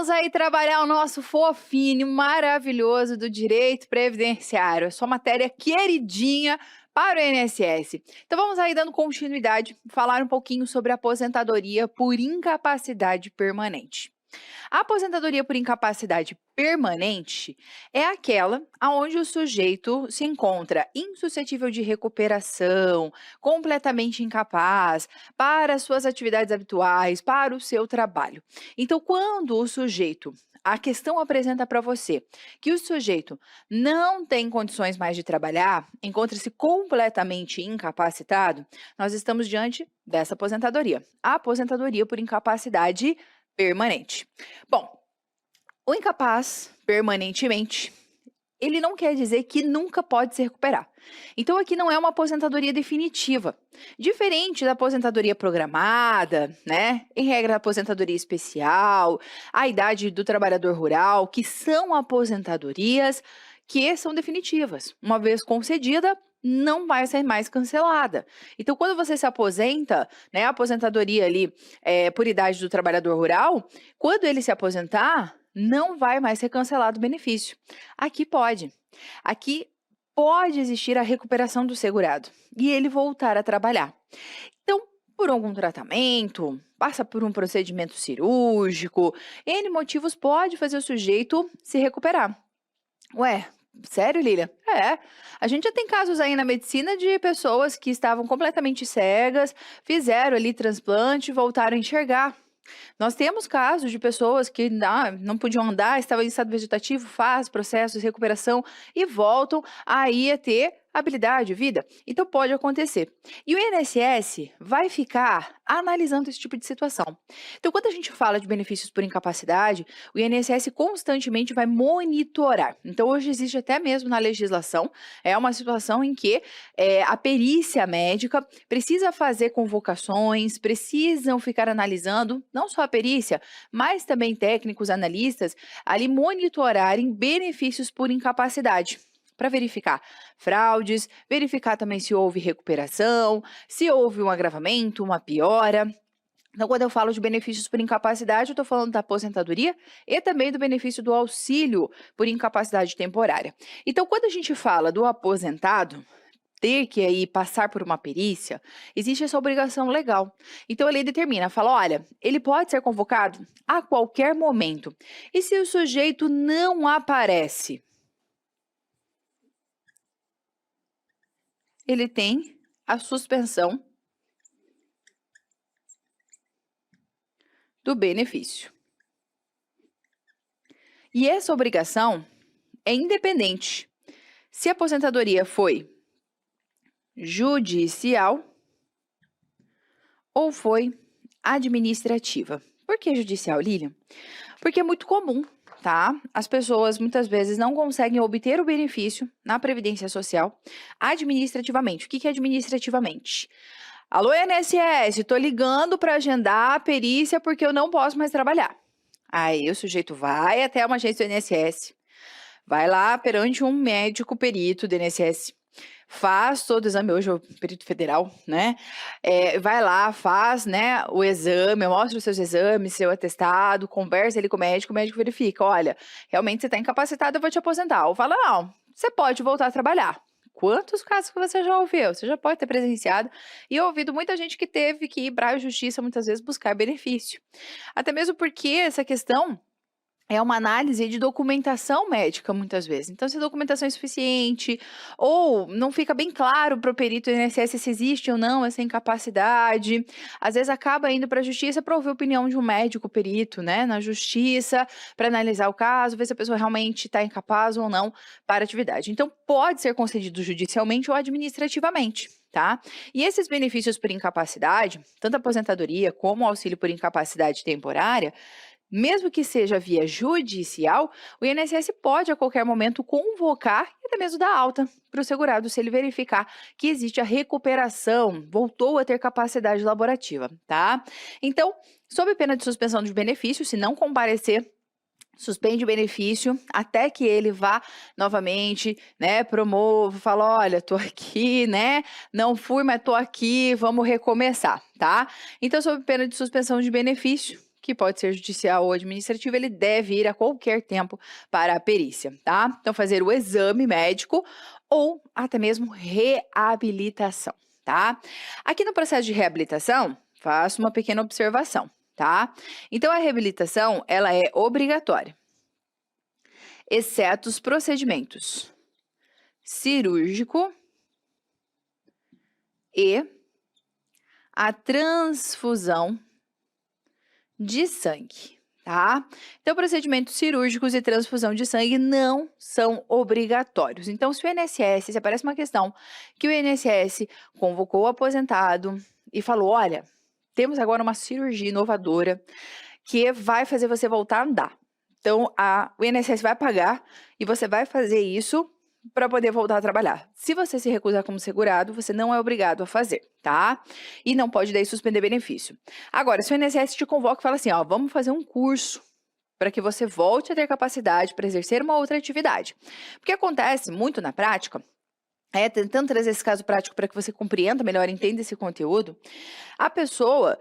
Vamos aí trabalhar o nosso fofinho maravilhoso do direito previdenciário, a sua matéria queridinha para o INSS. Então vamos aí dando continuidade, falar um pouquinho sobre aposentadoria por incapacidade permanente. A aposentadoria por incapacidade permanente é aquela aonde o sujeito se encontra insuscetível de recuperação, completamente incapaz para as suas atividades habituais, para o seu trabalho. Então, quando o sujeito a questão apresenta para você que o sujeito não tem condições mais de trabalhar, encontra-se completamente incapacitado, nós estamos diante dessa aposentadoria, a aposentadoria por incapacidade permanente. Bom, o incapaz permanentemente, ele não quer dizer que nunca pode se recuperar. Então, aqui não é uma aposentadoria definitiva. Diferente da aposentadoria programada, né? Em regra, a aposentadoria especial, a idade do trabalhador rural, que são aposentadorias que são definitivas. Uma vez concedida, não vai ser mais cancelada. Então, quando você se aposenta, né, a aposentadoria ali por idade do trabalhador rural, quando ele se aposentar, não vai mais ser cancelado o benefício. Aqui pode. Aqui pode existir a recuperação do segurado e ele voltar a trabalhar. Então, por algum tratamento, passa por um procedimento cirúrgico, N motivos pode fazer o sujeito se recuperar. Ué, sério, Lilian? É. A gente já tem casos aí na medicina de pessoas que estavam completamente cegas, fizeram ali transplante e voltaram a enxergar. Nós temos casos de pessoas que não podiam andar, estavam em estado vegetativo, faz processo de recuperação e voltam aí a ter habilidade, vida. Então pode acontecer. E o INSS vai ficar analisando esse tipo de situação. Então, quando a gente fala de benefícios por incapacidade, o INSS constantemente vai monitorar. Então, hoje existe até mesmo na legislação, é uma situação em que a perícia médica precisa fazer convocações, precisam ficar analisando, não só a perícia, mas também técnicos, analistas, ali monitorarem benefícios por incapacidade para verificar fraudes, verificar também se houve recuperação, se houve um agravamento, uma piora. Então, quando eu falo de benefícios por incapacidade, eu estou falando da aposentadoria e também do benefício do auxílio por incapacidade temporária. Então, quando a gente fala do aposentado, ter que aí passar por uma perícia, existe essa obrigação legal. Então, a lei determina, fala, olha, ele pode ser convocado a qualquer momento. E se o sujeito não aparece? Ele tem a suspensão do benefício. E essa obrigação é independente se a aposentadoria foi judicial ou foi administrativa. Por que judicial, Lilian? Porque é muito comum, tá? As pessoas muitas vezes não conseguem obter o benefício na Previdência Social administrativamente. O que é administrativamente? Alô, INSS, estou ligando para agendar a perícia porque eu não posso mais trabalhar. Aí o sujeito vai até uma agência do INSS, vai lá perante um médico perito do INSS, faz todo o exame, hoje é o perito federal, né? Vai lá, faz, né, o exame, mostra os seus exames, seu atestado, conversa ali com o médico verifica, olha, realmente você está incapacitado, eu vou te aposentar. Ou fala, não, você pode voltar a trabalhar. Quantos casos que você já ouviu? Você já pode ter presenciado e ouvido muita gente que teve que ir para a justiça muitas vezes buscar benefício. Até mesmo porque essa questão é uma análise de documentação médica, muitas vezes. Então, se a documentação é insuficiente, ou não fica bem claro para o perito do INSS se existe ou não essa incapacidade, às vezes acaba indo para a justiça para ouvir a opinião de um médico perito, né, na justiça, para analisar o caso, ver se a pessoa realmente está incapaz ou não para a atividade. Então, pode ser concedido judicialmente ou administrativamente. Tá? E esses benefícios por incapacidade, tanto a aposentadoria como o auxílio por incapacidade temporária, mesmo que seja via judicial, o INSS pode a qualquer momento convocar e até mesmo dar alta para o segurado se ele verificar que existe a recuperação, voltou a ter capacidade laborativa, tá? Então, sob pena de suspensão de benefício, se não comparecer, suspende o benefício até que ele vá novamente, né, promova, fala, olha, tô aqui, né, não fui, mas tô aqui, vamos recomeçar, tá? Então, sob pena de suspensão de benefício, que pode ser judicial ou administrativo, ele deve ir a qualquer tempo para a perícia, tá? Então, fazer o exame médico ou até mesmo reabilitação, tá? Aqui no processo de reabilitação, faço uma pequena observação, tá? Então, a reabilitação, ela é obrigatória, exceto os procedimentos cirúrgico e a transfusão de sangue, tá? Então, procedimentos cirúrgicos e transfusão de sangue não são obrigatórios. Então, se o INSS, se aparece uma questão que o INSS convocou o aposentado e falou, olha, temos agora uma cirurgia inovadora que vai fazer você voltar a andar. Então, o INSS vai pagar e você vai fazer isso para poder voltar a trabalhar. Se você se recusar como segurado, você não é obrigado a fazer, tá? E não pode daí suspender benefício. Agora, se o INSS te convoca e fala assim, ó, vamos fazer um curso para que você volte a ter capacidade para exercer uma outra atividade. Porque acontece muito na prática, tentando trazer esse caso prático para que você compreenda melhor, entenda esse conteúdo, a pessoa,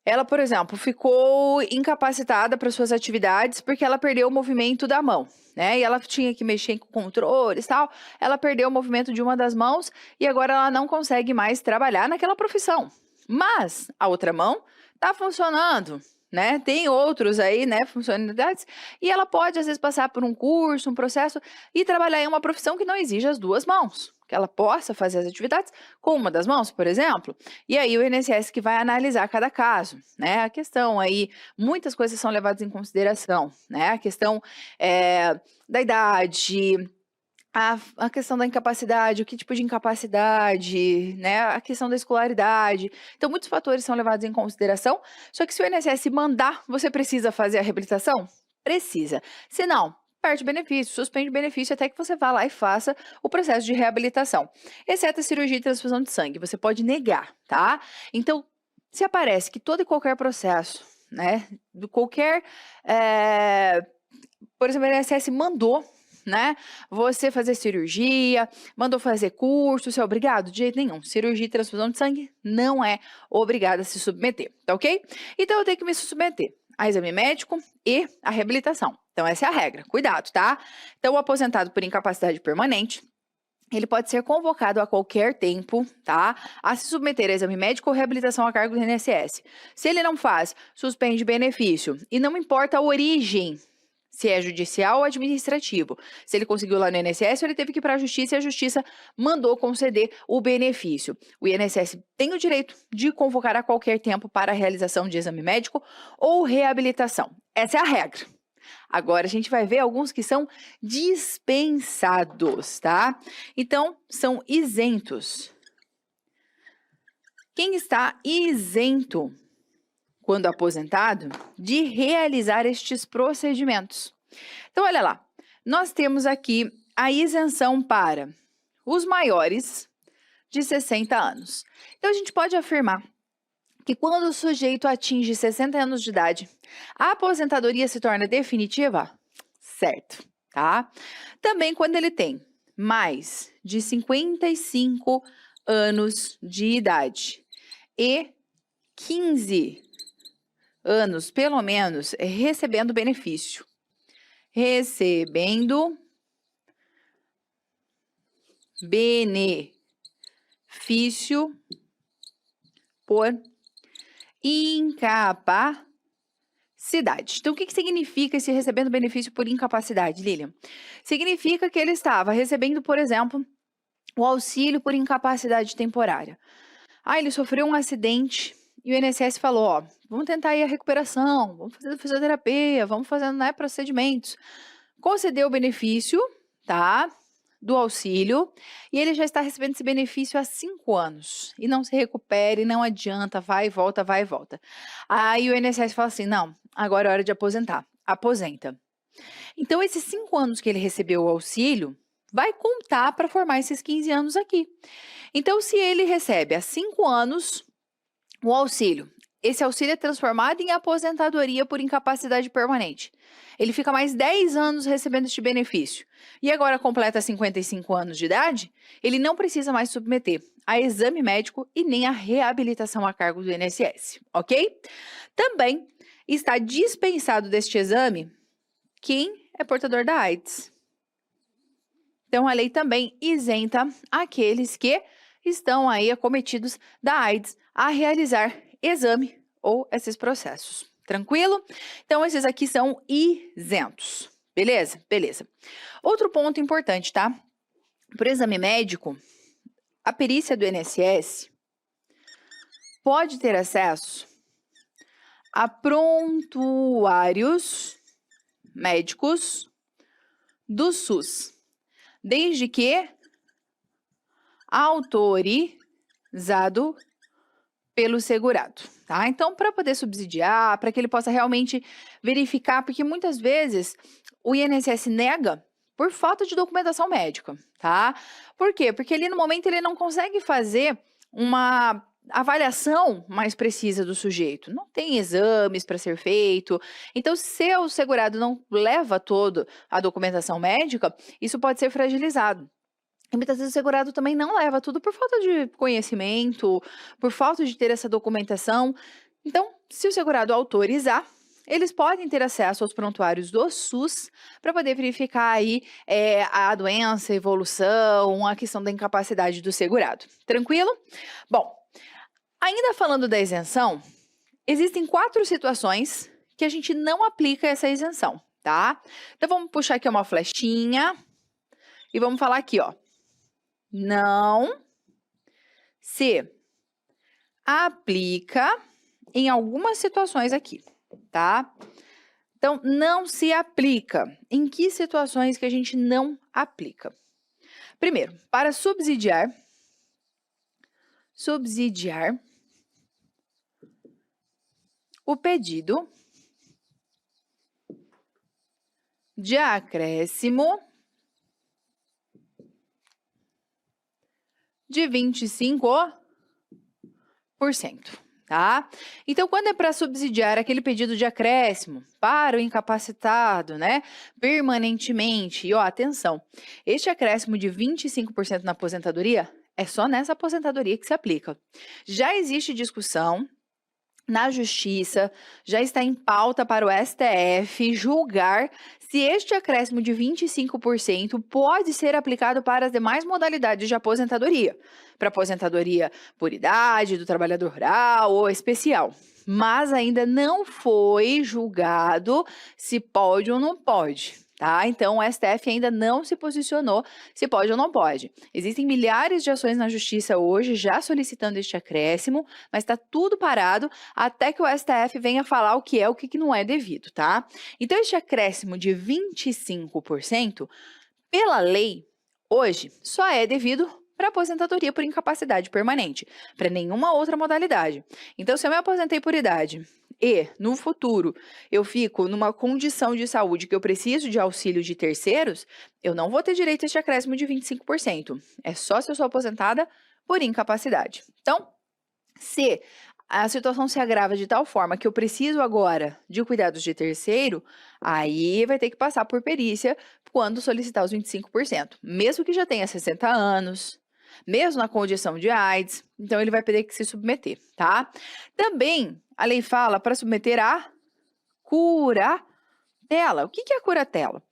ela, por exemplo, ficou incapacitada para suas atividades porque ela perdeu o movimento da mão, né? E ela tinha que mexer com controles e tal. Ela perdeu o movimento de uma das mãos e agora ela não consegue mais trabalhar naquela profissão. Mas a outra mão tá funcionando, né? Tem outros aí, né, funcionalidades, e ela pode às vezes passar por um curso, um processo e trabalhar em uma profissão que não exige as duas mãos, que ela possa fazer as atividades com uma das mãos, por exemplo, e aí o INSS que vai analisar cada caso, né? A questão aí, muitas coisas são levadas em consideração, né? A questão da idade, a questão da incapacidade, o que tipo de incapacidade, né? A questão da escolaridade. Então, muitos fatores são levados em consideração. Só que se o INSS mandar, você precisa fazer a reabilitação? Precisa. Se não, perde benefício, suspende benefício até que você vá lá e faça o processo de reabilitação. Exceto a cirurgia e transfusão de sangue, você pode negar, tá? Então, se aparece que todo e qualquer processo, né? De qualquer, por exemplo, o INSS mandou, né, você fazer cirurgia, mandou fazer curso, você é obrigado? De jeito nenhum. Cirurgia e transfusão de sangue não é obrigada a se submeter, tá ok? Então, eu tenho que me submeter a exame médico e a reabilitação. Então, essa é a regra. Cuidado, tá? Então, o aposentado por incapacidade permanente, ele pode ser convocado a qualquer tempo, tá? A se submeter a exame médico ou reabilitação a cargo do INSS. Se ele não faz, suspende benefício. E não importa a origem, se é judicial ou administrativo. Se ele conseguiu lá no INSS, ele teve que ir para a justiça e a justiça mandou conceder o benefício. O INSS tem o direito de convocar a qualquer tempo para a realização de exame médico ou reabilitação. Essa é a regra. Agora, a gente vai ver alguns que são dispensados, tá? Então, são isentos. Quem está isento quando aposentado, de realizar estes procedimentos. Então, olha lá, nós temos aqui a isenção para os maiores de 60 anos. Então, a gente pode afirmar que quando o sujeito atinge 60 anos de idade, a aposentadoria se torna definitiva? Certo, tá? Também quando ele tem mais de 55 anos de idade e 15 anos, pelo menos, recebendo benefício. Recebendo benefício por incapacidade. Então, o que significa esse recebendo benefício por incapacidade, Lilian? Significa que ele estava recebendo, por exemplo, o auxílio por incapacidade temporária. Ele sofreu um acidente e o INSS falou, ó, vamos tentar aí a recuperação, vamos fazer fisioterapia, vamos fazendo, né, procedimentos. Concedeu o benefício, tá, do auxílio, e ele já está recebendo esse benefício há 5 anos. E não se recupere, não adianta, vai e volta, vai e volta. Aí o INSS fala assim, não, agora é hora de aposentar. Aposenta. Então, esses 5 anos que ele recebeu o auxílio, vai contar para formar esses 15 anos aqui. Então, se ele recebe há 5 anos o auxílio esse auxílio é transformado em aposentadoria por incapacidade permanente. Ele fica mais 10 anos recebendo este benefício. E agora completa 55 anos de idade, ele não precisa mais submeter a exame médico e nem a reabilitação a cargo do INSS, ok? Também está dispensado deste exame quem é portador da AIDS. Então, a lei também isenta aqueles que estão aí acometidos da AIDS a realizar exame ou esses processos. Tranquilo? Então, esses aqui são isentos. Beleza? Beleza. Outro ponto importante, tá? Por exame médico, a perícia do INSS pode ter acesso a prontuários médicos do SUS, desde que autorizado pelo segurado, tá? Então, para poder subsidiar, para que ele possa realmente verificar, porque muitas vezes o INSS nega por falta de documentação médica, tá? Por quê? Porque ali no momento ele não consegue fazer uma avaliação mais precisa do sujeito. Não tem exames para ser feito. Então, se o segurado não leva toda a documentação médica, isso pode ser fragilizado. E muitas vezes o segurado também não leva tudo por falta de conhecimento, por falta de ter essa documentação. Então, se o segurado autorizar, eles podem ter acesso aos prontuários do SUS para poder verificar aí a doença, a evolução, a questão da incapacidade do segurado. Tranquilo? Bom, ainda falando da isenção, existem 4 situações que a gente não aplica essa isenção, tá? Então, vamos puxar aqui uma flechinha e vamos falar aqui, ó. Não se aplica em algumas situações aqui, tá? Então, não se aplica. Em que situações que a gente não aplica? Primeiro, para subsidiar o pedido de acréscimo de 25%, tá? Então, quando é para subsidiar aquele pedido de acréscimo para o incapacitado, né, permanentemente, e ó, atenção, este acréscimo de 25% na aposentadoria é só nessa aposentadoria que se aplica. Já existe discussão na Justiça, já está em pauta para o STF julgar se este acréscimo de 25% pode ser aplicado para as demais modalidades de aposentadoria, para aposentadoria por idade, do trabalhador rural ou especial. Mas ainda não foi julgado se pode ou não pode. Tá? Então, o STF ainda não se posicionou se pode ou não pode. Existem milhares de ações na Justiça hoje já solicitando este acréscimo, mas está tudo parado até que o STF venha falar o que é, o que não é devido, tá? Então, este acréscimo de 25%, pela lei, hoje, só é devido para aposentadoria por incapacidade permanente, para nenhuma outra modalidade. Então, se eu me aposentei por idade e, no futuro, eu fico numa condição de saúde que eu preciso de auxílio de terceiros, eu não vou ter direito a este acréscimo de 25%. É só se eu sou aposentada por incapacidade. Então, se a situação se agrava de tal forma que eu preciso agora de cuidados de terceiro, aí vai ter que passar por perícia quando solicitar os 25%. Mesmo que já tenha 60 anos, mesmo na condição de AIDS, então ele vai ter que se submeter, tá? Também a lei fala para submeter a curatela. O que é a curatela?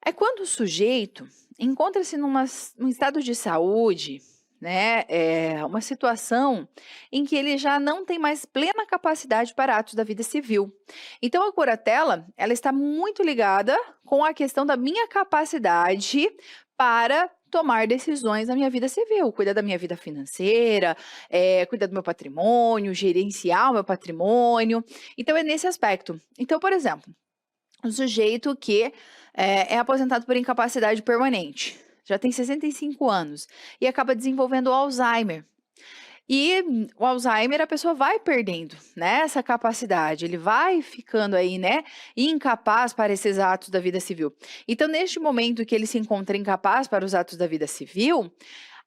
É quando o sujeito encontra-se num estado de saúde, né, uma situação em que ele já não tem mais plena capacidade para atos da vida civil. Então, a curatela, ela está muito ligada com a questão da minha capacidade para tomar decisões na minha vida civil, cuidar da minha vida financeira, cuidar do meu patrimônio, gerenciar o meu patrimônio. Então, é nesse aspecto. Então, por exemplo, um sujeito que é aposentado por incapacidade permanente, já tem 65 anos e acaba desenvolvendo o Alzheimer. E o Alzheimer, a pessoa vai perdendo, né, essa capacidade, ele vai ficando aí, né, incapaz para esses atos da vida civil. Então, neste momento que ele se encontra incapaz para os atos da vida civil,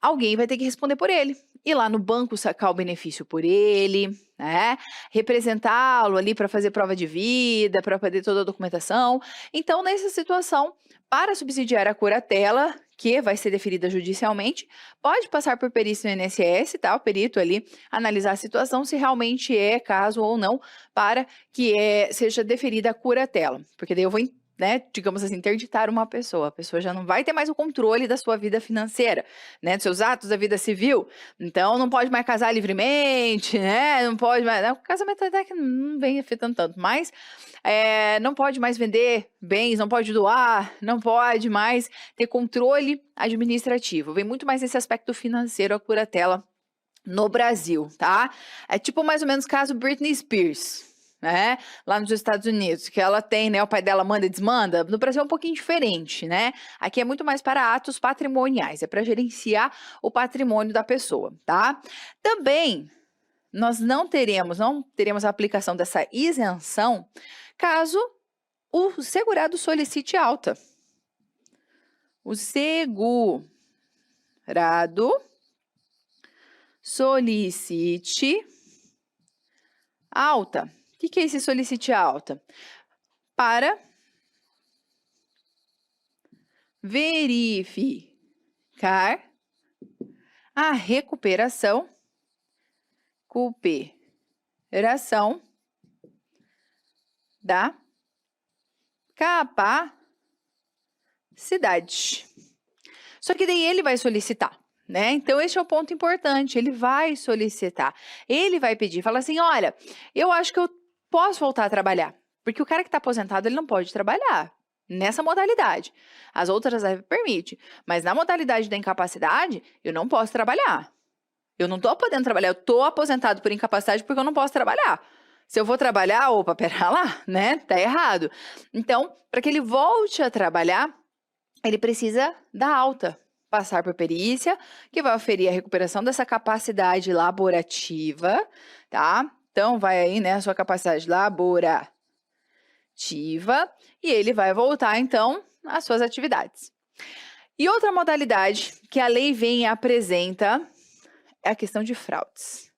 alguém vai ter que responder por ele. ir lá no banco sacar o benefício por ele, né? Representá-lo ali para fazer prova de vida, para fazer toda a documentação. Então, nessa situação, para subsidiar a curatela, que vai ser deferida judicialmente, pode passar por perícia no INSS, tá? O perito ali analisar a situação, se realmente é caso ou não, para que seja deferida a curatela. Porque daí eu vou, né, digamos assim, interditar uma pessoa. A pessoa já não vai ter mais o controle da sua vida financeira, né, dos seus atos da vida civil. Então, não pode mais casar livremente, né, não pode mais... O casamento até que não vem afetando tanto, mas não pode mais vender bens, não pode doar, não pode mais ter controle administrativo. Vem muito mais esse aspecto financeiro a curatela no Brasil, tá? É tipo mais ou menos o caso Britney Spears, né? Lá nos Estados Unidos, que ela tem, né? O pai dela manda e desmanda. No Brasil é um pouquinho diferente, né? Aqui é muito mais para atos patrimoniais, é para gerenciar o patrimônio da pessoa, tá? Também nós não teremos a aplicação dessa isenção caso o segurado solicite alta. O segurado solicite alta. O que é esse solicite alta? Para verificar a recuperação da capacidade. Só que daí ele vai solicitar, né? Então, esse é o ponto importante. Ele vai solicitar. Ele vai pedir, fala assim, olha, eu acho que eu posso voltar a trabalhar. Porque o cara que está aposentado, ele não pode trabalhar nessa modalidade. As outras permite. Mas na modalidade da incapacidade, eu não posso trabalhar. Eu não estou podendo trabalhar. Eu estou aposentado por incapacidade porque eu não posso trabalhar. Se eu vou trabalhar, opa, pera lá, né? Tá errado. Então, para que ele volte a trabalhar, ele precisa da alta, passar por perícia, que vai oferir a recuperação dessa capacidade laborativa, tá? Então, vai aí, né, a sua capacidade laborativa, e ele vai voltar, então, às suas atividades. E outra modalidade que a lei vem e apresenta é a questão de fraudes.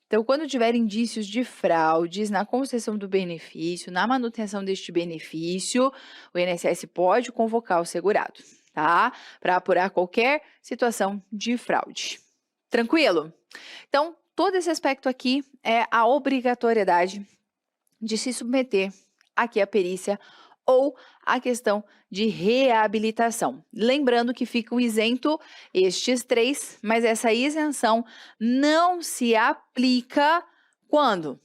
Então, quando tiver indícios de fraudes na concessão do benefício, na manutenção deste benefício, o INSS pode convocar o segurado, tá? Para apurar qualquer situação de fraude. Tranquilo? Então, todo esse aspecto aqui é a obrigatoriedade de se submeter aqui à perícia ou a questão de reabilitação. Lembrando que ficam isento estes três, mas essa isenção não se aplica quando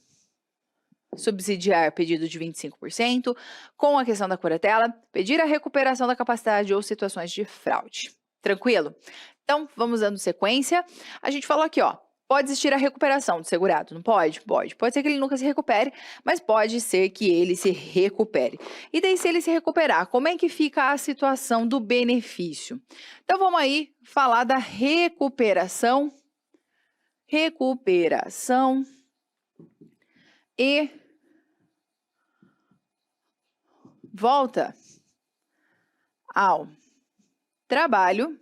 subsidiar pedido de 25%, com a questão da curatela, pedir a recuperação da capacidade ou situações de fraude. Tranquilo? Então, vamos dando sequência. A gente falou aqui, ó. Pode existir a recuperação do segurado, não pode? Pode. Pode ser que ele nunca se recupere, mas pode ser que ele se recupere. E daí, se ele se recuperar, como é que fica a situação do benefício? Então, vamos aí falar da recuperação. Recuperação e volta ao trabalho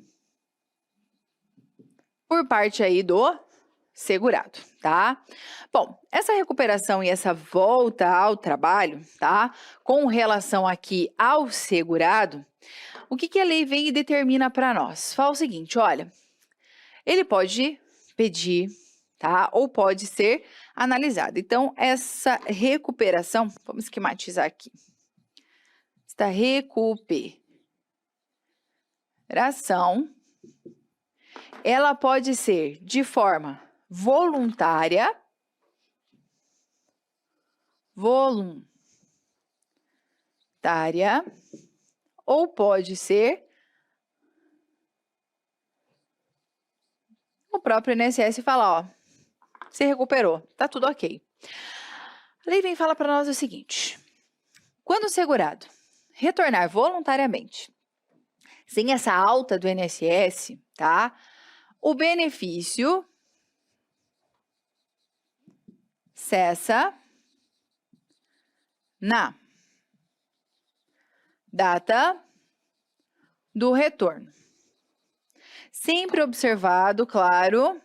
por parte aí do segurado, tá? Bom, essa recuperação e essa volta ao trabalho, tá? Com relação aqui ao segurado, o que a lei vem e determina para nós? Fala o seguinte, olha, ele pode pedir, tá? Ou pode ser analisado. Então, essa recuperação, vamos esquematizar aqui. Esta recuperação, ela pode ser de forma voluntária, ou pode ser o próprio INSS falar, ó, se recuperou, tá tudo ok. A lei vem e fala para nós o seguinte, quando o segurado retornar voluntariamente, sem essa alta do INSS, tá? O benefício cessa na data do retorno. Sempre observado, claro,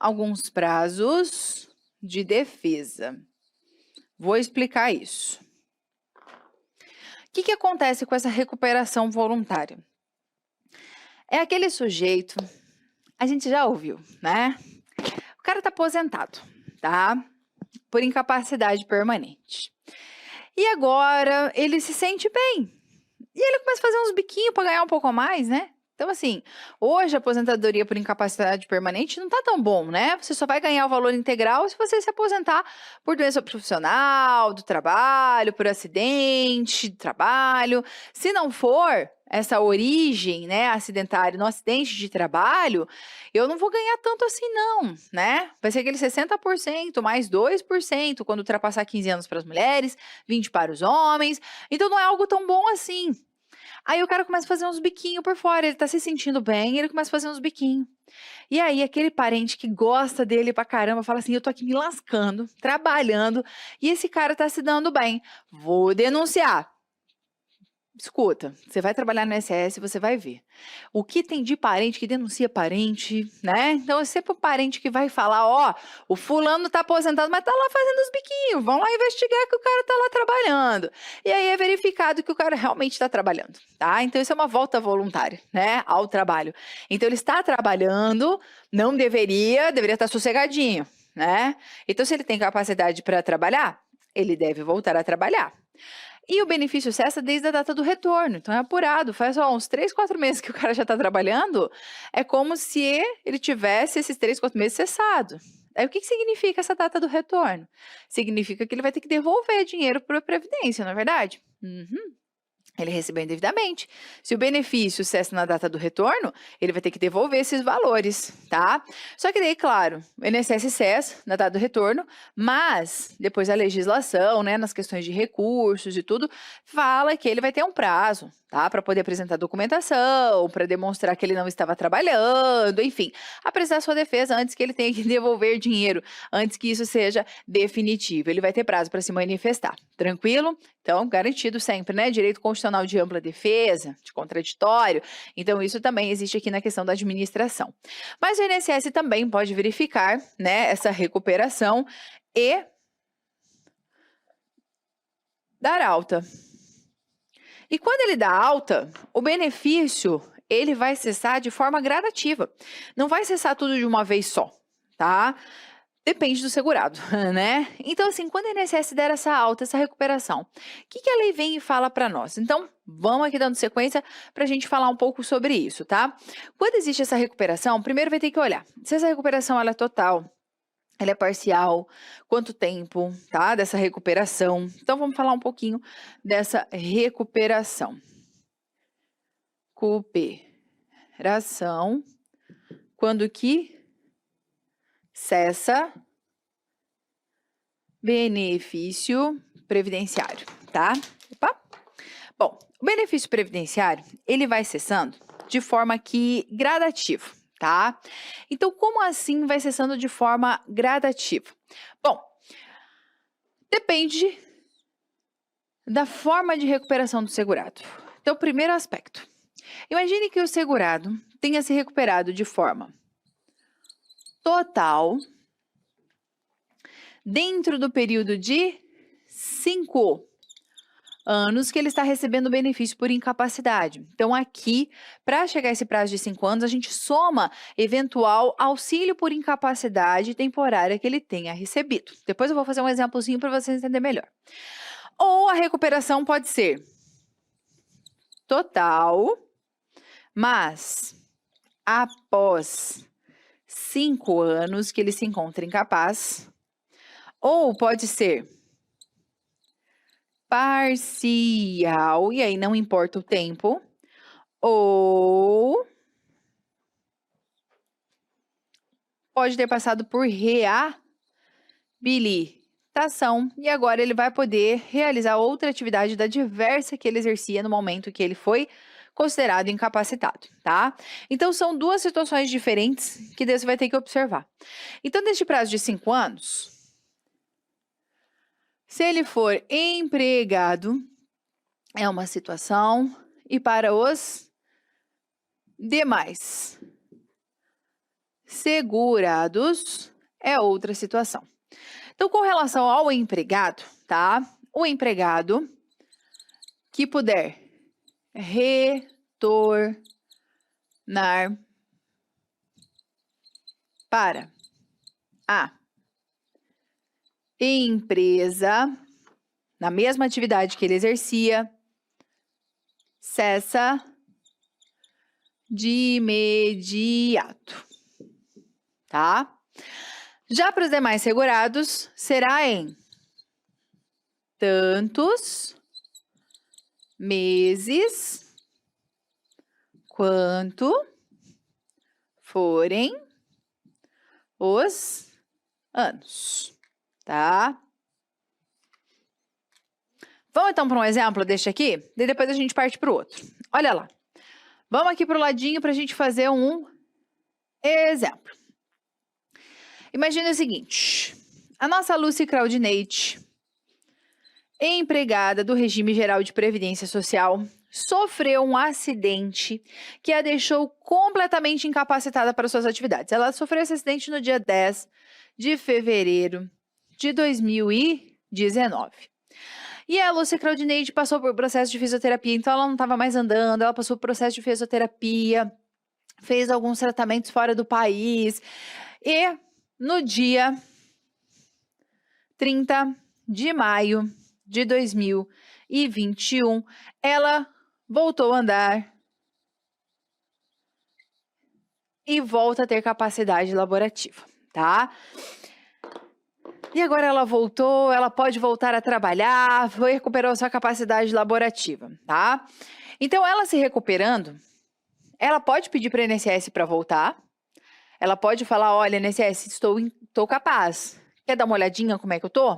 alguns prazos de defesa. Vou explicar isso. O que acontece com essa recuperação voluntária? É aquele sujeito, a gente já ouviu, né? O cara tá aposentado, tá? Por incapacidade permanente. E agora ele se sente bem. E ele começa a fazer uns biquinhos para ganhar um pouco a mais, né? Então, assim, hoje a aposentadoria por incapacidade permanente não tá tão bom, né? Você só vai ganhar o valor integral se você se aposentar por doença profissional, do trabalho, por acidente de trabalho. Se não for essa origem, né, acidentária no acidente de trabalho, eu não vou ganhar tanto assim não, né? Vai ser aquele 60% mais 2% quando ultrapassar 15 anos para as mulheres, 20 para os homens. Então não é algo tão bom assim. Aí o cara começa a fazer uns biquinhos por fora, ele tá se sentindo bem, ele começa a fazer uns biquinhos. E aí aquele parente que gosta dele pra caramba fala assim: "Eu tô aqui me lascando, trabalhando, e esse cara tá se dando bem. Vou denunciar". Escuta, você vai trabalhar no INSS, você vai ver. O que tem de parente que denuncia parente, né? Então é sempre o parente que vai falar: ó, o fulano tá aposentado, mas tá lá fazendo os biquinhos. Vão lá investigar que o cara tá lá trabalhando. E aí é verificado que o cara realmente está trabalhando, tá? Então isso é uma volta voluntária, né, ao trabalho. Então ele está trabalhando, não deveria estar sossegadinho, né? Então se ele tem capacidade para trabalhar, ele deve voltar a trabalhar. E o benefício cessa desde a data do retorno, então é apurado, faz só uns 3, 4 meses que o cara já está trabalhando, é como se ele tivesse esses 3, 4 meses cessado. Aí o que significa essa data do retorno? Significa que ele vai ter que devolver dinheiro para a Previdência, não é verdade? Uhum. Ele recebeu indevidamente. Se o benefício cessa na data do retorno, ele vai ter que devolver esses valores, tá? Só que daí, claro, o INSS cessa na data do retorno, mas depois a legislação, né, nas questões de recursos e tudo, fala que ele vai ter um prazo, tá? Para poder apresentar documentação, para demonstrar que ele não estava trabalhando, enfim, apresentar sua defesa antes que ele tenha que devolver dinheiro, antes que isso seja definitivo. Ele vai ter prazo para se manifestar. Tranquilo? Então, garantido sempre, né? Direito constitucional de ampla defesa, de contraditório. Então, isso também existe aqui na questão da administração. Mas o INSS também pode verificar, né, essa recuperação e dar alta. E quando ele dá alta, o benefício, ele vai cessar de forma gradativa. Não vai cessar tudo de uma vez só, tá? Depende do segurado, né? Então, assim, quando a INSS der essa alta, essa recuperação, o que a lei vem e fala para nós? Então, vamos aqui dando sequência para a gente falar um pouco sobre isso, tá? Quando existe essa recuperação, primeiro vai ter que olhar se essa recuperação ela é total, ela é parcial, quanto tempo, tá? Dessa recuperação. Então, vamos falar um pouquinho dessa recuperação. Recuperação, quando que cessa benefício previdenciário, tá? Opa. Bom, o benefício previdenciário, ele vai cessando de forma que gradativa, tá? Então, como assim vai cessando de forma gradativa? Bom, depende da forma de recuperação do segurado. Então, primeiro aspecto. Imagine que o segurado tenha se recuperado de forma total dentro do período de 5 anos que ele está recebendo benefício por incapacidade. Então, aqui, para chegar a esse prazo de 5 anos, a gente soma eventual auxílio por incapacidade temporária que ele tenha recebido. Depois eu vou fazer um exemplozinho para vocês entenderem melhor. Ou a recuperação pode ser total, mas após 5 anos que ele se encontra incapaz, ou pode ser parcial, e aí não importa o tempo, ou pode ter passado por reabilitação, e agora ele vai poder realizar outra atividade da diversa que ele exercia no momento que ele foi considerado incapacitado, tá? Então, são duas situações diferentes que você vai ter que observar. Então, neste prazo de 5 anos, se ele for empregado, é uma situação, e para os demais segurados é outra situação. Então, com relação ao empregado, tá? O empregado que puder retornar para a empresa, na mesma atividade que ele exercia, cessa de imediato, tá? Já para os demais segurados, será em tantos meses quanto forem os anos, tá? Vamos então para um exemplo deste aqui? E depois a gente parte para o outro. Olha lá. Vamos aqui para o ladinho para a gente fazer um exemplo. Imagina o seguinte. A nossa Lucy Claudinete, empregada do Regime Geral de Previdência Social, sofreu um acidente que a deixou completamente incapacitada para suas atividades. Ela sofreu esse acidente no dia 10 de fevereiro de 2019. E a Lucy Claudinete passou por processo de fisioterapia, então ela não estava mais andando, ela passou por processo de fisioterapia, fez alguns tratamentos fora do país. E no dia 30 de maio de 2021, ela voltou a andar e volta a ter capacidade laborativa, tá? E agora ela voltou, ela pode voltar a trabalhar, recuperou sua capacidade laborativa, tá? Então, ela se recuperando, ela pode pedir para a INSS para voltar, ela pode falar, olha, INSS, estou capaz, quer dar uma olhadinha como é que eu tô?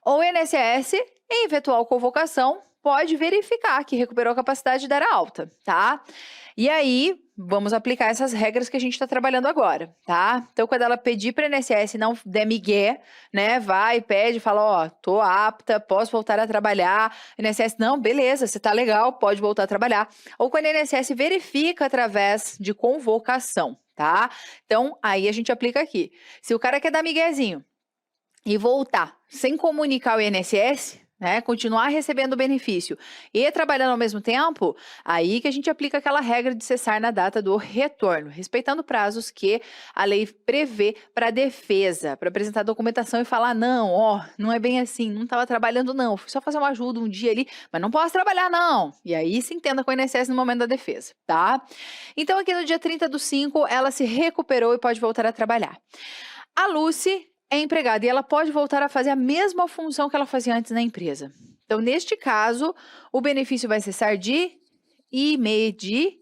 Ou o INSS, em eventual convocação, pode verificar que recuperou a capacidade de dar a alta, tá? E aí, vamos aplicar essas regras que a gente está trabalhando agora, tá? Então, quando ela pedir para a INSS não der migué, né? Vai, pede, fala, ó, tô apta, posso voltar a trabalhar. INSS, não, beleza, você tá legal, pode voltar a trabalhar. Ou quando a INSS verifica através de convocação, tá? Então, aí a gente aplica aqui. Se o cara quer dar miguezinho e voltar sem comunicar o INSS, né, continuar recebendo o benefício e trabalhando ao mesmo tempo, aí que a gente aplica aquela regra de cessar na data do retorno, respeitando prazos que a lei prevê para defesa, para apresentar documentação e falar, não, ó, não é bem assim, não estava trabalhando não, fui só fazer uma ajuda um dia ali, mas não posso trabalhar não. E aí se entenda com o INSS no momento da defesa, tá? Então aqui no dia 30/5, ela se recuperou e pode voltar a trabalhar. A Lucy é empregada e ela pode voltar a fazer a mesma função que ela fazia antes na empresa. Então, neste caso, o benefício vai cessar de imediato.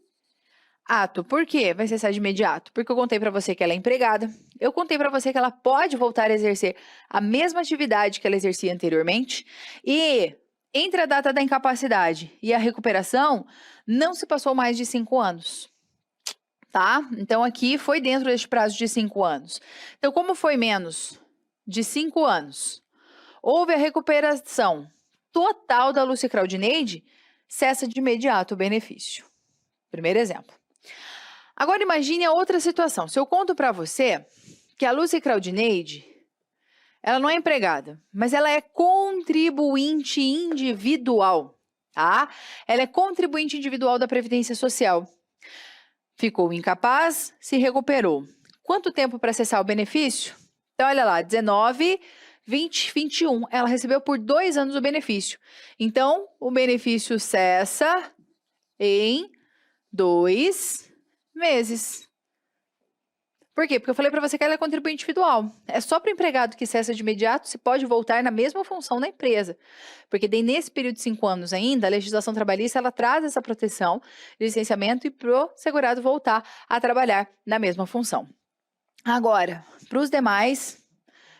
Por quê? Vai cessar de imediato? Porque eu contei para você que ela é empregada, eu contei para você que ela pode voltar a exercer a mesma atividade que ela exercia anteriormente e entre a data da incapacidade e a recuperação, não se passou mais de 5 anos. Tá? Então, aqui foi dentro deste prazo de 5 anos. Então, como foi menos de 5 anos, houve a recuperação total da Lucy Claudinete, cessa de imediato o benefício. Primeiro exemplo. Agora, imagine a outra situação. Se eu conto para você que a Lucy Claudinete, ela não é empregada, mas ela é contribuinte individual, tá? Ela é contribuinte individual da Previdência Social. Ficou incapaz, se recuperou. Quanto tempo para acessar o benefício? Então, olha lá, 19, 20, 21. Ela recebeu por 2 anos o benefício. Então, o benefício cessa em 2 meses. Por quê? Porque eu falei para você que ela é contribuinte individual. É só para o empregado que cessa de imediato, se pode voltar na mesma função na empresa. Porque daí nesse período de 5 anos ainda, a legislação trabalhista, ela traz essa proteção de licenciamento e pro segurado voltar a trabalhar na mesma função. Agora, para os demais,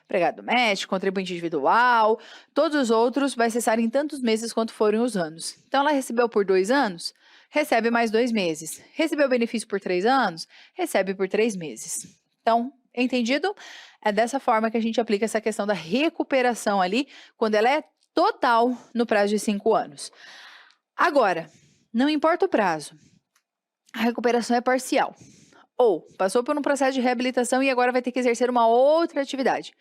empregado doméstico, contribuinte individual, todos os outros vai cessar em tantos meses quanto forem os anos. Então, ela recebeu por 2 anos, recebe mais 2 meses. Recebeu benefício por 3 anos, recebe por 3 meses. Então, entendido? É dessa forma que a gente aplica essa questão da recuperação ali, quando ela é total no prazo de 5 anos. Agora, não importa o prazo, a recuperação é parcial. Ou passou por um processo de reabilitação e agora vai ter que exercer uma outra atividade.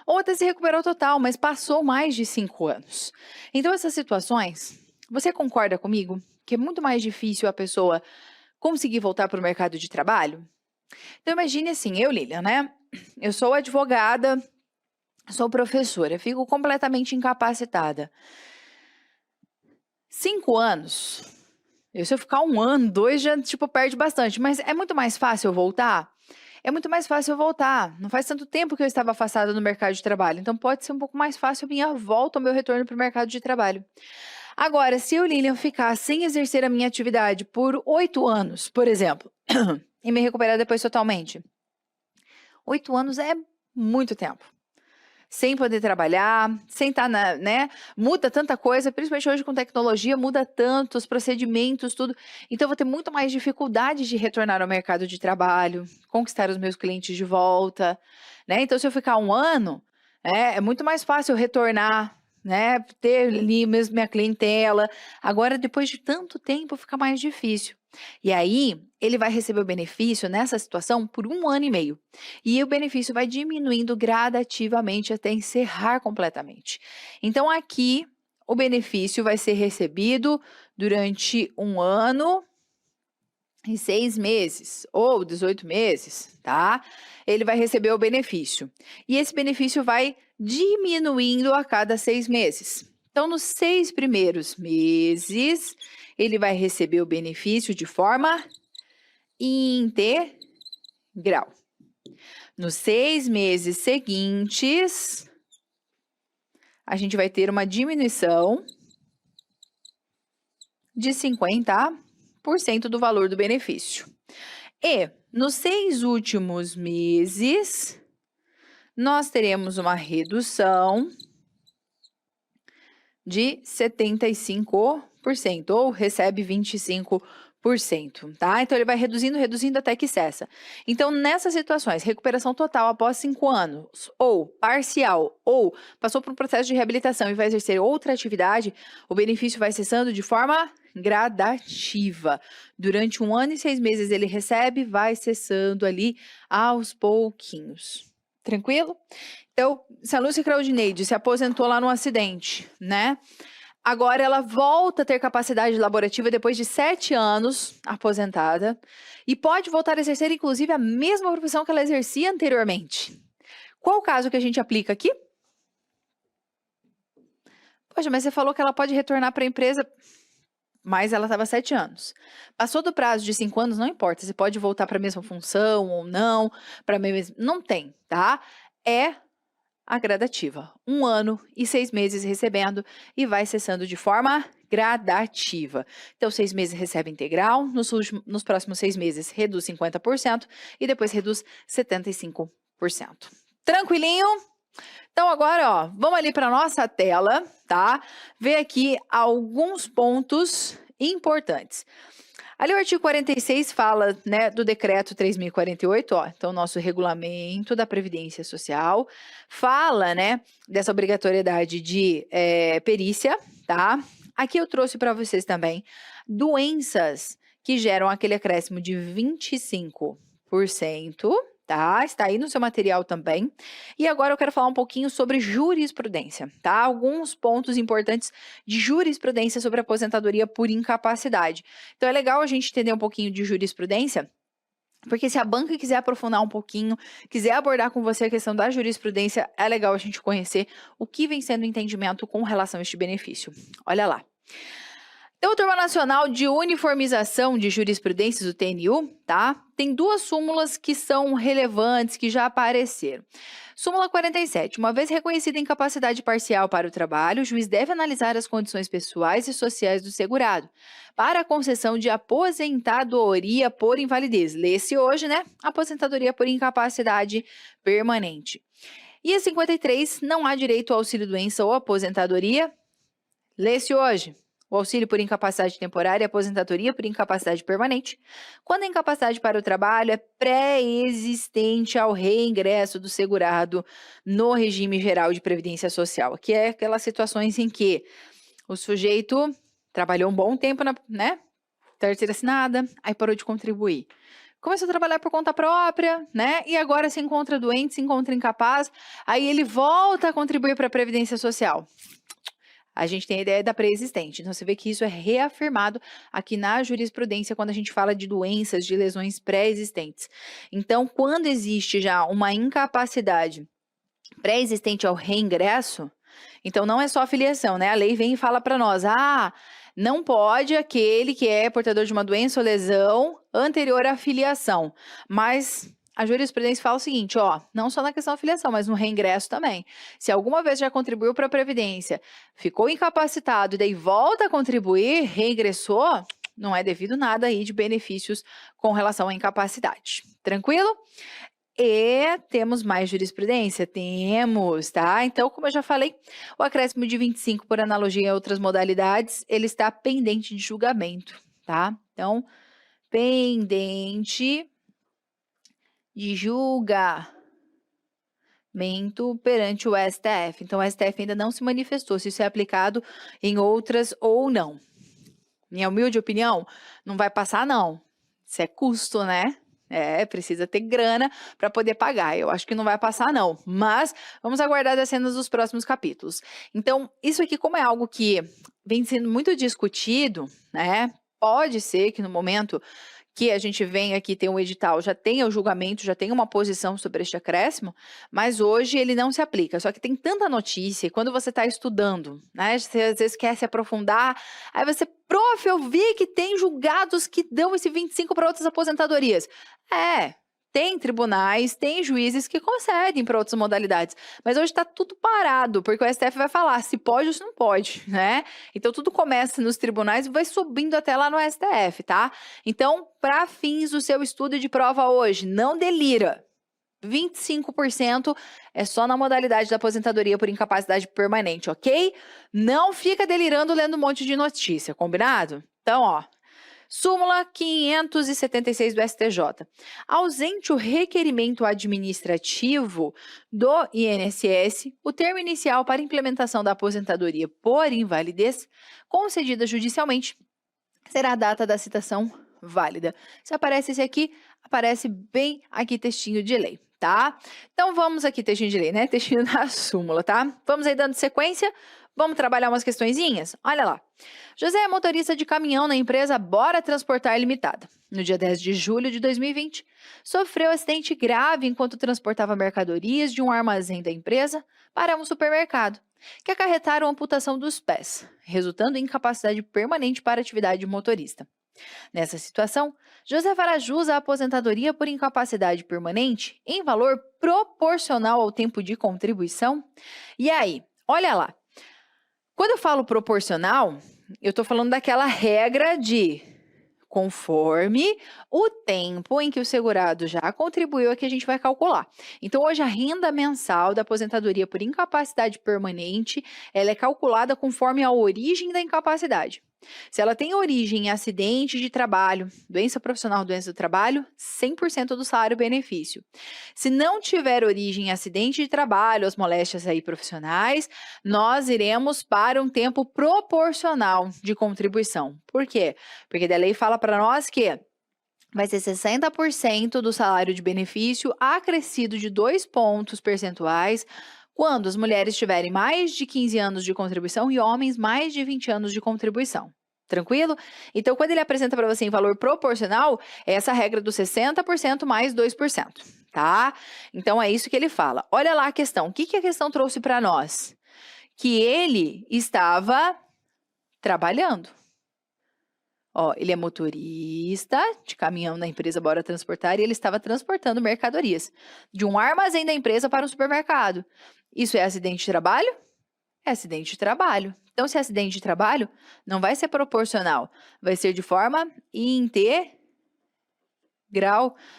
Ou até se recuperou total, mas passou mais de 5 anos. Então, essas situações, você concorda comigo que é muito mais difícil a pessoa conseguir voltar para o mercado de trabalho? Então, imagine assim, eu, Lilian, né? Eu sou advogada, sou professora, fico completamente incapacitada. 5 anos. Se eu ficar 1 ano, 2 já, tipo, perde bastante. Mas é muito mais fácil eu voltar? É muito mais fácil eu voltar. Não faz tanto tempo que eu estava afastada no mercado de trabalho. Então, pode ser um pouco mais fácil a minha volta, o meu retorno para o mercado de trabalho. Agora, se eu, Lilian, ficar sem exercer a minha atividade por 8 anos, por exemplo, e me recuperar depois totalmente, 8 anos é muito tempo. Sem poder trabalhar, sem estar né? Muda tanta coisa, principalmente hoje com tecnologia, muda tanto os procedimentos, tudo. Então, eu vou ter muito mais dificuldade de retornar ao mercado de trabalho, conquistar os meus clientes de volta, né? Então, se eu ficar 1 ano, é muito mais fácil eu retornar, né? Ter ali mesmo minha clientela. Agora, depois de tanto tempo, fica mais difícil. E aí, ele vai receber o benefício nessa situação por 1 ano e meio. E o benefício vai diminuindo gradativamente até encerrar completamente. Então, aqui, o benefício vai ser recebido durante 1 ano e 6 meses, ou 18 meses, tá? Ele vai receber o benefício. E esse benefício vai diminuindo a cada 6 meses. Então, nos 6 primeiros meses, ele vai receber o benefício de forma integral. Nos 6 meses seguintes, a gente vai ter uma diminuição de 50% do valor do benefício. E nos 6 últimos meses, nós teremos uma redução de 75%, ou recebe 25%, tá? Então, ele vai reduzindo, reduzindo até que cessa. Então, nessas situações, recuperação total após 5 anos, ou parcial, ou passou por um processo de reabilitação e vai exercer outra atividade, o benefício vai cessando de forma gradativa. Durante 1 ano e 6 meses ele recebe, vai cessando ali aos pouquinhos. Tranquilo? Então, se a Lúcia Claudineide se aposentou lá no acidente, né? Agora ela volta a ter capacidade laborativa depois de 7 anos aposentada e pode voltar a exercer, inclusive, a mesma profissão que ela exercia anteriormente. Qual o caso que a gente aplica aqui? Poxa, mas você falou que ela pode retornar para a empresa, mas ela estava 7 anos. Passou do prazo de 5 anos, não importa, você pode voltar para a mesma função ou não, para a mesma... Não tem, tá? É a gradativa. 1 ano e 6 meses recebendo e vai cessando de forma gradativa. Então, 6 meses recebe integral, nos próximos 6 meses reduz 50% e depois reduz 75%. Tranquilinho? Então, agora, ó, vamos ali para nossa tela, tá? Ver aqui alguns pontos importantes. Ali o artigo 46 fala, né, do decreto 3.048, ó, então nosso regulamento da Previdência Social fala, né, dessa obrigatoriedade de perícia, tá? Aqui eu trouxe para vocês também doenças que geram aquele acréscimo de 25%, tá? Está aí no seu material também. E agora eu quero falar um pouquinho sobre jurisprudência, tá? Alguns pontos importantes de jurisprudência sobre aposentadoria por incapacidade. Então, é legal a gente entender um pouquinho de jurisprudência, porque se a banca quiser aprofundar um pouquinho, quiser abordar com você a questão da jurisprudência, é legal a gente conhecer o que vem sendo o entendimento com relação a este benefício. Olha lá. Então, o Turma Nacional de Uniformização de Jurisprudências, o TNU, tá? Tem 2 súmulas que são relevantes, que já apareceram. Súmula 47. Uma vez reconhecida incapacidade parcial para o trabalho, o juiz deve analisar as condições pessoais e sociais do segurado para a concessão de aposentadoria por invalidez. Lê-se hoje, né? Aposentadoria por incapacidade permanente. E a 53. Não há direito ao auxílio-doença ou aposentadoria. Lê-se hoje. O auxílio por incapacidade temporária e aposentadoria por incapacidade permanente, quando a incapacidade para o trabalho é pré-existente ao reingresso do segurado no regime geral de previdência social, que é aquelas situações em que o sujeito trabalhou um bom tempo na, né, carteira assinada, aí parou de contribuir. começou a trabalhar por conta própria, né? E agora se encontra doente, se encontra incapaz, aí ele volta a contribuir para a Previdência Social. A gente tem a ideia da pré-existente. Então, você vê que isso é reafirmado aqui na jurisprudência quando a gente fala de doenças, de lesões pré-existentes. Então, quando existe já uma incapacidade pré-existente ao reingresso, então não é só a filiação, né? A lei vem e fala para nós, não pode aquele que é portador de uma doença ou lesão anterior à filiação, mas a jurisprudência fala o seguinte, não só na questão da filiação, mas no reingresso também. Se alguma vez já contribuiu para a Previdência, ficou incapacitado e daí volta a contribuir, reingressou, não é devido nada aí de benefícios com relação à incapacidade. Tranquilo? E temos mais jurisprudência? Temos, tá? Então, como eu já falei, o acréscimo de 25 por analogia a outras modalidades, ele está pendente de julgamento, tá? Então, pendente de julgamento perante o STF. Então, o STF ainda não se manifestou se isso é aplicado em outras ou não. Minha humilde opinião, não vai passar não. Isso é custo, né? Precisa ter grana para poder pagar. Eu acho que não vai passar não, mas vamos aguardar as cenas dos próximos capítulos. Então, isso aqui como é algo que vem sendo muito discutido, né? Pode ser que no momento que a gente vem aqui ter um edital, já tenha o julgamento, já tenha uma posição sobre este acréscimo, mas hoje ele não se aplica. Só que tem tanta notícia, e quando você está estudando, né, você às vezes quer se aprofundar, aí você, prof, eu vi que tem julgados que dão esse 25 para outras aposentadorias. Tem tribunais, tem juízes que concedem para outras modalidades, mas hoje está tudo parado, porque o STF vai falar se pode ou se não pode, né? Então, tudo começa nos tribunais e vai subindo até lá no STF, tá? Então, para fins do seu estudo de prova hoje, não delira. 25% é só na modalidade da aposentadoria por incapacidade permanente, ok? Não fica delirando lendo um monte de notícia, combinado? Então, súmula 576 do STJ. Ausente o requerimento administrativo do INSS, o termo inicial para implementação da aposentadoria por invalidez, concedida judicialmente, será a data da citação válida. Se aparece esse aqui, aparece bem aqui textinho de lei, tá? Então, vamos aqui, textinho de lei, né? Textinho da súmula, tá? Vamos aí dando sequência. Vamos trabalhar umas questõezinhas? Olha lá. José é motorista de caminhão na empresa Bora Transportar Limitada. No dia 10 de julho de 2020, sofreu acidente grave enquanto transportava mercadorias de um armazém da empresa para um supermercado, que acarretaram amputação dos pés, resultando em incapacidade permanente para a atividade de motorista. Nessa situação, José fará jus à aposentadoria por incapacidade permanente em valor proporcional ao tempo de contribuição? E aí, olha lá. Quando eu falo proporcional, eu estou falando daquela regra de conforme o tempo em que o segurado já contribuiu é que a gente vai calcular. Então, hoje a renda mensal da aposentadoria por incapacidade permanente, ela é calculada conforme a origem da incapacidade. Se ela tem origem em acidente de trabalho, doença profissional, doença do trabalho, 100% do salário-benefício. Se não tiver origem em acidente de trabalho, as moléstias aí profissionais, nós iremos para um tempo proporcional de contribuição. Por quê? Porque a lei fala para nós que vai ser 60% do salário de benefício acrescido de 2 pontos percentuais quando as mulheres tiverem mais de 15 anos de contribuição e homens mais de 20 anos de contribuição. Tranquilo? Então, quando ele apresenta para você em valor proporcional, é essa regra do 60% mais 2%, tá? Então, é isso que ele fala. Olha lá a questão. O que a questão trouxe para nós? Que ele estava trabalhando. Ele é motorista de caminhão da empresa Bora Transportar e ele estava transportando mercadorias de um armazém da empresa para um supermercado. Isso é acidente de trabalho? É acidente de trabalho. Então, se é acidente de trabalho, não vai ser proporcional, vai ser de forma integral,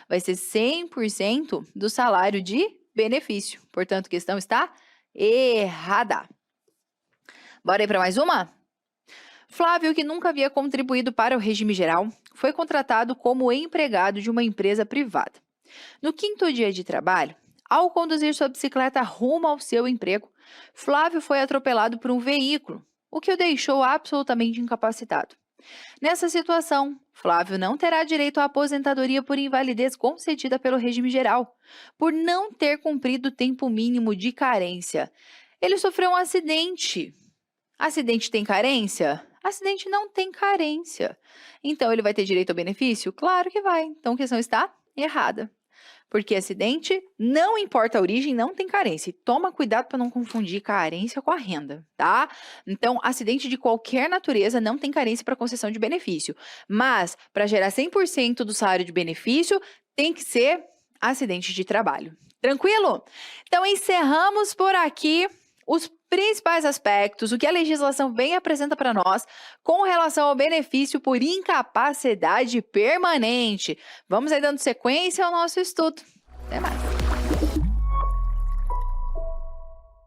vai ser 100% do salário de benefício. Portanto, a questão está errada. Bora aí para mais uma? Flávio, que nunca havia contribuído para o regime geral, foi contratado como empregado de uma empresa privada. No 5º dia de trabalho, ao conduzir sua bicicleta rumo ao seu emprego, Flávio foi atropelado por um veículo, o que o deixou absolutamente incapacitado. Nessa situação, Flávio não terá direito à aposentadoria por invalidez concedida pelo regime geral, por não ter cumprido o tempo mínimo de carência. Ele sofreu um acidente. Acidente tem carência? Acidente não tem carência. Então, ele vai ter direito ao benefício? Claro que vai. Então, a questão está errada. Porque acidente, não importa a origem, não tem carência. E toma cuidado para não confundir carência com a renda, tá? Então, acidente de qualquer natureza não tem carência para concessão de benefício. Mas, para gerar 100% do salário de benefício, tem que ser acidente de trabalho. Tranquilo? Então, encerramos por aqui os principais aspectos, o que a legislação bem apresenta para nós com relação ao benefício por incapacidade permanente. Vamos aí dando sequência ao nosso estudo. Até mais!